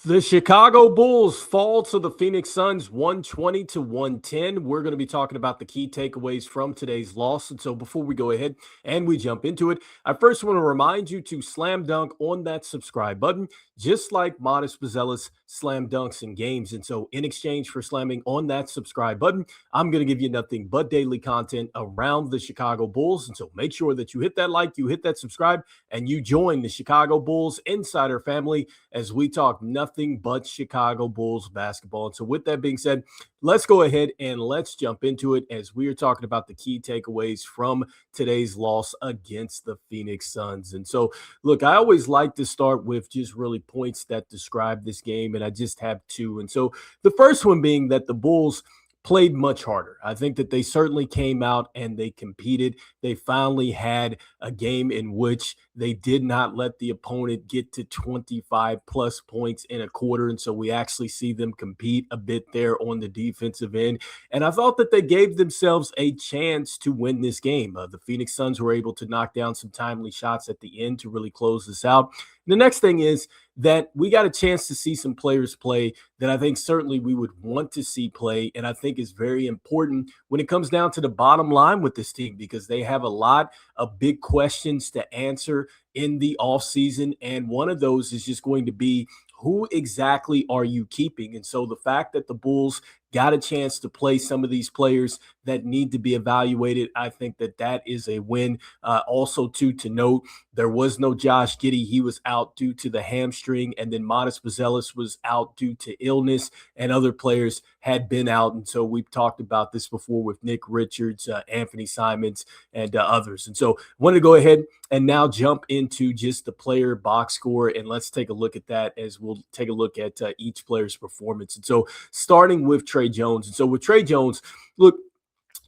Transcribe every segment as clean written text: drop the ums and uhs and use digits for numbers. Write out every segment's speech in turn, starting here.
The Chicago Bulls fall to the Phoenix Suns 120 to 110. We're going to be talking about the key takeaways from today's loss. And so before we go ahead and we jump into it, I first want to remind you to slam dunk on that subscribe button, just like Modest Buzelis slam dunks in games. And so in exchange for slamming on that subscribe button, I'm going to give you nothing but daily content around the Chicago Bulls. And so make sure that you hit that like, you hit that subscribe, and you join the Chicago Bulls Insider family as we talk nothing but Chicago Bulls basketball. And so with that being said, let's go ahead and let's jump into it as we are talking about the key takeaways from today's loss against the Phoenix Suns. And so, look, I always like to start with just really points that describe this game, and I just have two. And so the first one being that the Bulls played much harder. I think that they certainly came out and they competed. They finally had a game in which they did not let the opponent get to 25 plus points in a quarter. And so we actually see them compete a bit there on the defensive end. And I thought that they gave themselves a chance to win this game. The Phoenix Suns were able to knock down some timely shots at the end to really close this out. The next thing is that we got a chance to see some players play that I think certainly we would want to see play, and I think is very important when it comes down to the bottom line with this team, because they have a lot of big questions to answer in the offseason, and one of those is just going to be, who exactly are you keeping? And so the fact that the Bulls got a chance to play some of these players that need to be evaluated, I think that that is a win. Also, too, to note, there was no Josh Giddey. He was out due to the hamstring, and then Modest Buzelis was out due to illness, and other players had been out. And so we've talked about this before with Nick Richards, Anthony Simons, and others. And so I want to go ahead and now jump into just the player box score, and let's take a look at that as we'll take a look at each player's performance. And so starting with Tre Jones. And so with Tre Jones, look,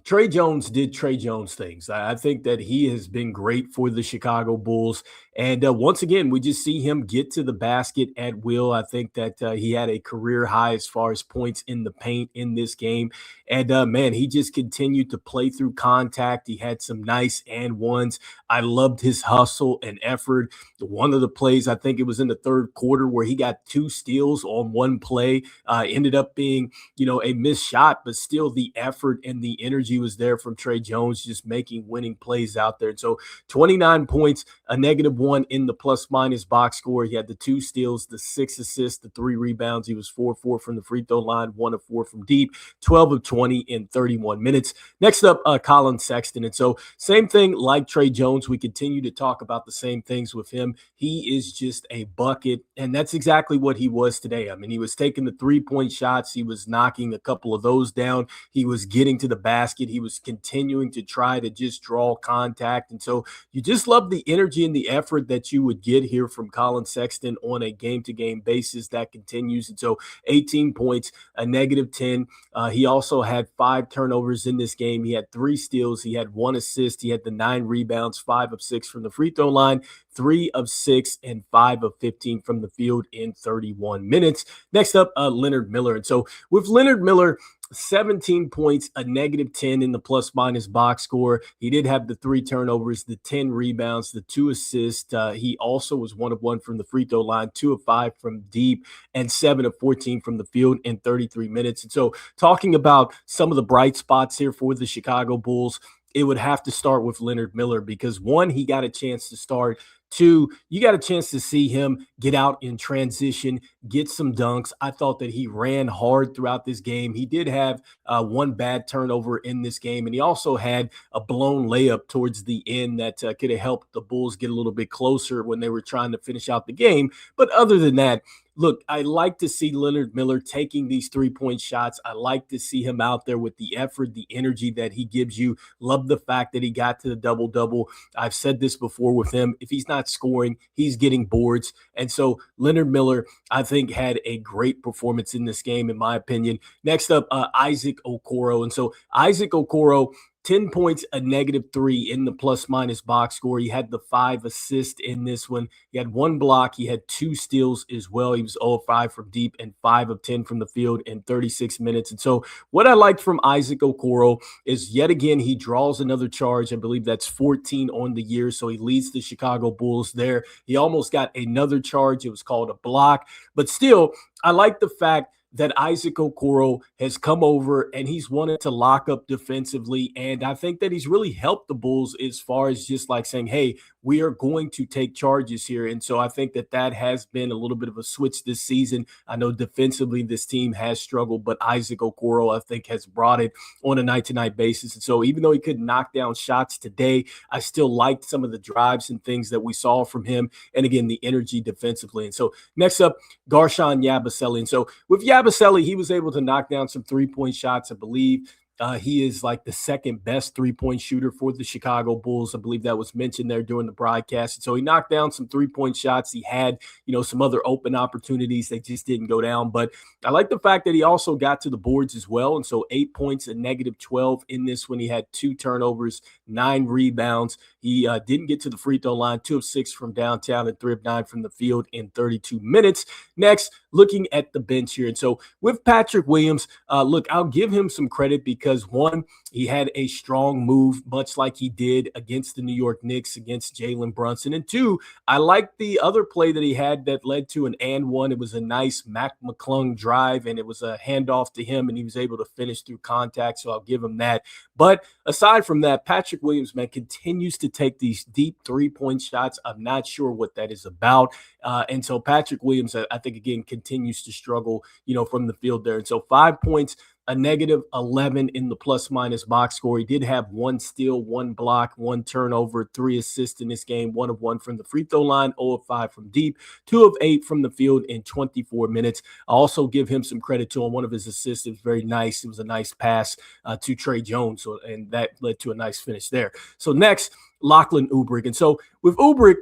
Tre Jones did Tre Jones things. I think that he has been great for the Chicago Bulls. And once again, we just see him get to the basket at will. I think that he had a career high as far as points in the paint in this game. And man, he just continued to play through contact. He had some nice and ones. I loved his hustle and effort. One of the plays, I think it was in the third quarter, where he got 2 steals on one play, ended up being, a missed shot, but still the effort and the energy was there from Tre Jones, just making winning plays out there. And so 29 points, a -1 in the plus minus box score. He had the 2 steals, the 6 assists, the 3 rebounds. He was 4-4 from the free throw line, 1 of 4 from deep, 12 of 20 in 31 minutes. Next up, Colin Sexton. And so same thing like Tre Jones. We continue to talk about the same things with him. He is just a bucket, and that's exactly what he was today. I mean, he was taking the 3-point shots. He was knocking a couple of those down. He was getting to the basket. He was continuing to try to just draw contact. And so you just love the energy and the effort that you would get here from Colin Sexton on a game-to-game basis. That continues. And so 18 points, a -10. He also had 5 turnovers in this game. He had 3 steals. He had 1 assist. He had the 9 rebounds, 5 of 6 from the free throw line, 3 of 6, and 5 of 15 from the field in 31 minutes. Next up, Leonard Miller. And so with Leonard Miller, 17 points, a -10 in the plus minus box score. He did have the 3 turnovers, the 10 rebounds, the 2 assists. He also was 1 of 1 from the free throw line, 2 of 5 from deep, and 7 of 14 from the field in 33 minutes. And so talking about some of the bright spots here for the Chicago Bulls, it would have to start with Leonard Miller, because 1, he got a chance to start. 2, you got a chance to see him get out in transition, get some dunks. I thought that he ran hard throughout this game. He did have 1 bad turnover in this game, and he also had a blown layup towards the end that could have helped the Bulls get a little bit closer when they were trying to finish out the game. But other than that, look, I like to see Leonard Miller taking these 3-point shots. I like to see him out there with the effort, the energy that he gives you. Love the fact that he got to the double-double. I've said this before with him. If he's not scoring, he's getting boards. And so Leonard Miller, I think, had a great performance in this game, in my opinion. Next up, Issac Okoro. And so Issac Okoro, 10 points, a -3 in the plus minus box score. He had the 5 assists in this one. He had 1 block. He had 2 steals as well. He was 0 of 5 from deep and 5 of 10 from the field in 36 minutes. And so what I liked from Issac Okoro is yet again, he draws another charge. I believe that's 14 on the year. So he leads the Chicago Bulls there. He almost got another charge. It was called a block. But still, I like the fact that Issac Okoro has come over and he's wanted to lock up defensively. And I think that he's really helped the Bulls as far as just like saying, hey, we are going to take charges here. And so I think that that has been a little bit of a switch this season. I know defensively this team has struggled, but Issac Okoro, I think, has brought it on a night-to-night basis. And so even though he couldn't knock down shots today, I still liked some of the drives and things that we saw from him. And again, the energy defensively. And so next up, Guerschon Yabusele. And so with Yabusele, he was able to knock down some three-point shots, I believe. He is like the second best three-point shooter for the Chicago Bulls. I believe that was mentioned there during the broadcast. And so he knocked down some three-point shots. He had, some other open opportunities. They just didn't go down. But I like the fact that he also got to the boards as well. And so 8 points and -12 in this when he had 2 turnovers, 9 rebounds. He didn't get to the free throw line, 2 of 6 from downtown and 3 of 9 from the field in 32 minutes. Next, looking at the bench here. And so with Patrick Williams, look, I'll give him some credit because one, he had a strong move, much like he did against the New York Knicks, against Jalen Brunson. And two, I like the other play that he had that led to an and one. It was a nice McClung drive, and it was a handoff to him, and he was able to finish through contact. So I'll give him that. But aside from that, Patrick Williams, man, continues to take these deep three-point shots. I'm not sure what that is about. And so Patrick Williams, I think, again, continues to struggle, from the field there. And so 5 points, a -11 in the plus-minus box score. He did have 1 steal, 1 block, 1 turnover, 3 assists in this game, 1 of 1 from the free throw line, 0 of 5 from deep, 2 of 8 from the field in 24 minutes. I also give him some credit to him. One of his assists was very nice. It was a nice pass to Tre Jones, and that led to a nice finish there. So next, Laclan Olbrich. And so with Olbrich,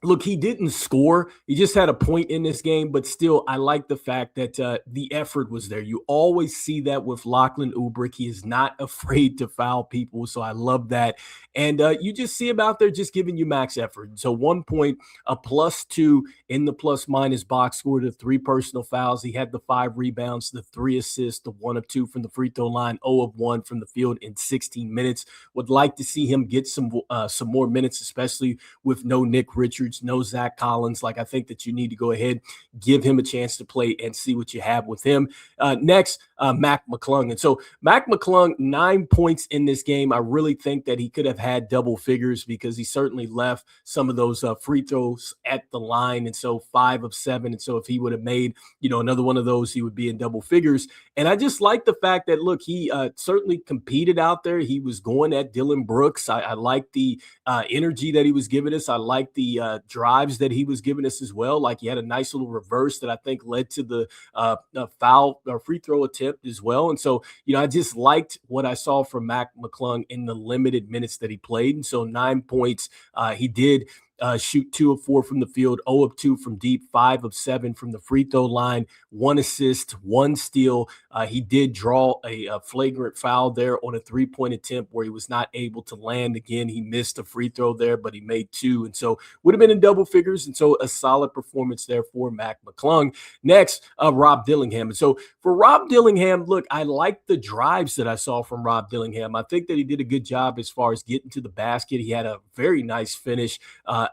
look, he didn't score. He just had a point in this game, but still, I like the fact that the effort was there. You always see that with Laclan Olbrich. He is not afraid to foul people, so I love that. And you just see him out there just giving you max effort. So 1 point, a +2 in the plus-minus box score to 3 personal fouls. He had the 5 rebounds, the 3 assists, the 1 of 2 from the free throw line, 0 of 1 from the field in 16 minutes. Would like to see him get some more minutes, especially with no Nick Richards, no Zach Collins. Like, I think that you need to go ahead, give him a chance to play and see what you have with him. Next, McClung. And so McClung, 9 points in this game. I really think that he could have had double figures because he certainly left some of those free throws at the line. And so 5 of 7. And so if he would have made, another one of those, he would be in double figures. And I just like the fact that, look, he certainly competed out there. He was going at Dylan Brooks. I like the energy that he was giving us. I like the drives that he was giving us as well. Like, he had a nice little reverse that I think led to the foul or free throw attempt as well. And so, I just liked what I saw from McClung in the limited minutes that he played. And so 9 points, he did shoot 2 of 4 from the field, 0 of 2 from deep, 5 of 7 from the free throw line, 1 assist, 1 steal. He did draw a flagrant foul there on a 3-point attempt where he was not able to land. Again, he missed a free throw there, but he made 2. And so would have been in double figures. And so a solid performance there for McClung. Next, Rob Dillingham. And so for Rob Dillingham, look, I like the drives that I saw from Rob Dillingham. I think that he did a good job as far as getting to the basket. He had a very nice finish.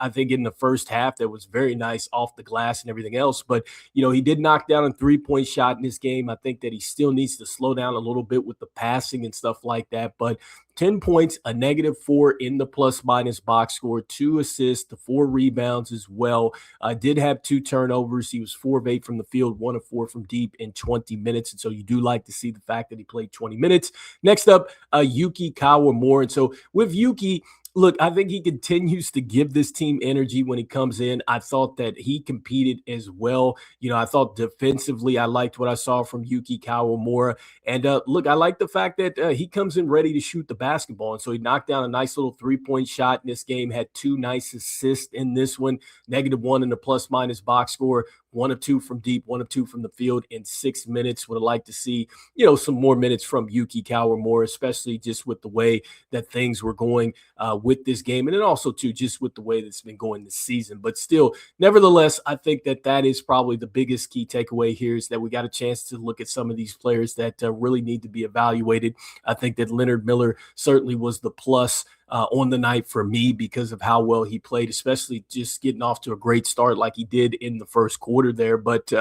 I think in the first half that was very nice off the glass and everything else. But, he did knock down a 3-point shot in this game. I think that he still needs to slow down a little bit with the passing and stuff like that. But 10 points, a -4 in the plus-minus box score, 2 assists, 4 rebounds as well. Did have 2 turnovers. He was 4 of 8 from the field, 1 of 4 from deep in 20 minutes. And so you do like to see the fact that he played 20 minutes. Next up, Yuki Magic. And so with Yuki, look, I think he continues to give this team energy when he comes in. I thought that he competed as well. I thought defensively, I liked what I saw from Yuki Magic. And look, I like the fact that he comes in ready to shoot the basketball. And so he knocked down a nice little 3-point shot in this game, had 2 nice assists in this one, -1 in the plus-minus box score, 1 of 2 from deep, 1 of 2 from the field in 6 minutes. Would have liked to see, some more minutes from Yuki more, especially just with the way that things were going with this game. And then also, too, just with the way that's been going this season. But still, nevertheless, I think that is probably the biggest key takeaway here is that we got a chance to look at some of these players that really need to be evaluated. I think that Leonard Miller certainly was the plus on the night for me because of how well he played, especially just getting off to a great start like he did in the first quarter there. But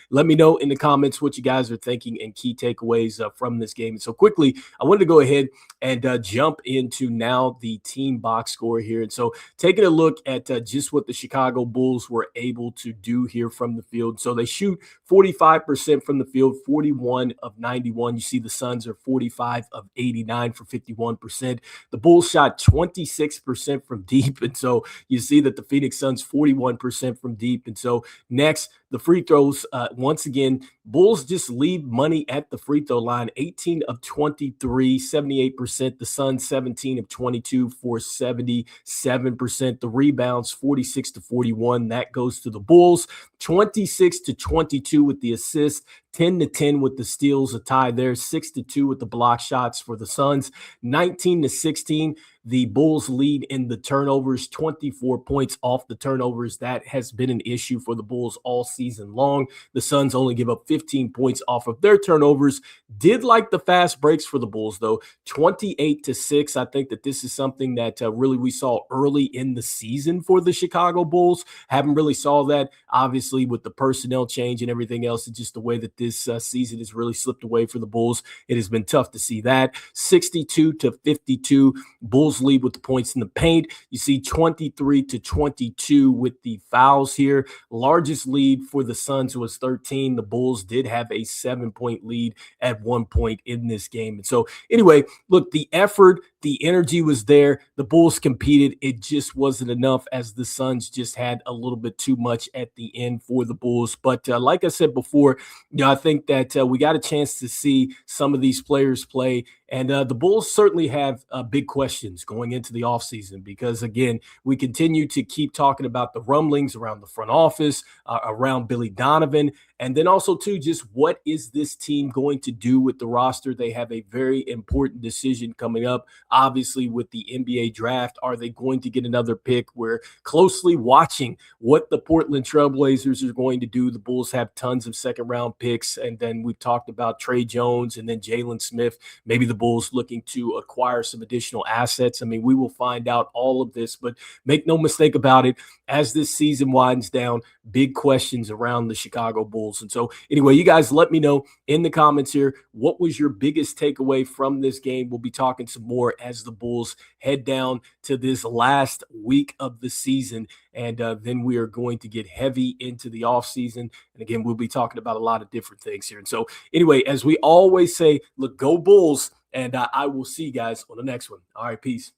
let me know in the comments what you guys are thinking and key takeaways from this game. And so quickly, I wanted to go ahead and jump into now the team box score here. And so taking a look at just what the Chicago Bulls were able to do here from the field. So they shoot 45% from the field, 41 of 91. You see the Suns are 45 of 89 for 51%. The Bulls shot 26% from deep. And so you see that the Phoenix Suns 41% from deep. And so next, the free throws, once again, Bulls just leave money at the free throw line, 18 of 23, 78%. The Suns 17 of 22 for 77%. The rebounds 46 to 41. That goes to the Bulls. 26 to 22 with the assist. 10 to 10 with the steals, a tie there. 6 to 2 with the block shots for the Suns. 19 to 16. The Bulls lead in the turnovers, 24 points off the turnovers. That has been an issue for the Bulls all season long. The Suns only give up 15 points off of their turnovers. Did like the fast breaks for the Bulls, though, 28 to 6. I think that this is something that really we saw early in the season for the Chicago Bulls. Haven't really saw that, obviously, with the personnel change and everything else. It's just the way that this season has really slipped away for the Bulls. It has been tough to see that. 62 to 52. Bulls lead with the points in the paint. You see 23 to 22 with the fouls here. Largest lead for the Suns was 13. The Bulls did have a 7-point lead at one point in this game. And so anyway, look, the effort, the energy was there. The Bulls competed. It just wasn't enough as the Suns just had a little bit too much at the end for the Bulls. But like I said before, I think that we got a chance to see some of these players play. And the Bulls certainly have big questions going into the offseason because, again, we continue to keep talking about the rumblings around the front office, around Billy Donovan, and then also, too, just what is this team going to do with the roster? They have a very important decision coming up, obviously, with the NBA draft. Are they going to get another pick? We're closely watching what the Portland Trailblazers are going to do. The Bulls have tons of second-round picks, and then we've talked about Tre Jones and then Jalen Smith. Maybe the Bulls looking to acquire some additional assets. I mean, we will find out all of this, but make no mistake about it, as this season winds down, big questions around the Chicago Bulls. And so anyway, you guys let me know in the comments here, what was your biggest takeaway from this game? We'll be talking some more as the Bulls head down to this last week of the season. And then we are going to get heavy into the offseason. And again, we'll be talking about a lot of different things here. And so anyway, as we always say, look, go Bulls. And I will see you guys on the next one. All right, peace.